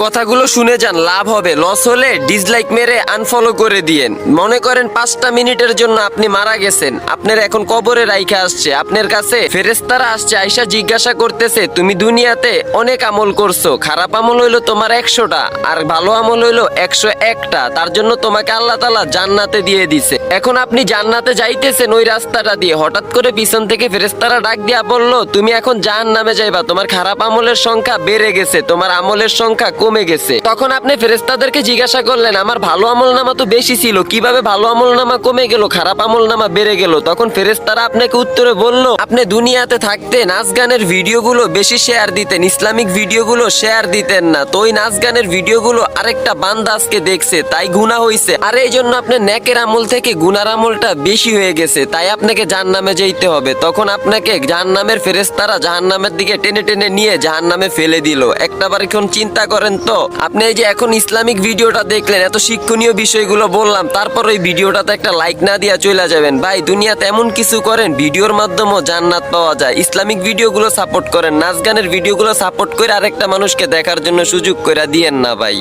কথাগুলো শুনে যান, লাভ হবে। লস হলে ডিসলাইক মেরে আনফলো করে দিয়েন। মনে করেন 5টা মিনিটের জন্য আপনি মারা গেছেন, আপনার এখন কবরে রাইখা আসছে, আপনার কাছে ফেরেশতারা আসছে, আইসা জিজ্ঞাসা করতেছে তুমি দুনিয়াতে অনেক আমল করছো, খারাপ আমল হইলো তোমার 100টা আর ভালো আমল হইলো 101টা, তার জন্য তোমাকে আল্লাহ তাআলা জান্নাতে দিয়ে দিছে। এখন আপনি জান্নাতে যাইতেছেন ওই রাস্তাটা দিয়ে, হঠাৎ করে পিছন থেকে ফেরেশতারা ডাক দিয়া বললো তুমি এখন জাহান্নামে যাইবা, তোমার খারাপ আমলের সংখ্যা বেড়ে গেছে, তোমার আমলের সংখ্যা কমে গেছে। তখন আপনি ফেরেশতাদেরকে জিজ্ঞাসা করলেন আমার ভালো আমল নামা তো বেশি ছিল, কিভাবে ভালো আমল নামা কমে গেল, খারাপ আমল নামা বেড়ে গেল? তখন ফেরেশতারা আপনাকে উত্তরে বলল আপনি দুনিয়াতে থাকতে নাচ গানের ভিডিওগুলো বেশি শেয়ার দিতেন, ইসলামিক ভিডিওগুলো শেয়ার দিতেন না, তো ওই নাচ গানের ভিডিওগুলো আরেকটা বান্দা আজকে দেখছে, তাই গুনাহ হইছে, আর এই জন্য আপনার নেকের আমল থেকে গুনার আমলটা বেশি হয়ে গেছে, তাই আপনাকে জাহান্নামে যেতে হবে। তখন আপনাকে জাহান্নামের ফেরেশতারা জাহান্নামের দিকে টেনে টেনে নিয়ে জাহান্নামে ফেলে দিল। একটাবার এখন চিন্তা করেন তো, আপনি এই যে এখন ইসলামিক ভিডিওটা দেখলেন, এত শিক্ষণীয় বিষয়গুলো বললাম, তারপর ওই ভিডিওটাতে একটা লাইক না দিয়া চলে যাবেন। ভাই দুনিয়াতে এমন কিছু করেন ভিডিওর মাধ্যমেও জান্নাত পাওয়া যায়। ইসলামিক ভিডিওগুলো সাপোর্ট করেন, নাচ গানের ভিডিওগুলো সাপোর্ট করে আরেকটা মানুষকে দেখার জন্য সুযোগ করে দিয়েন না ভাই।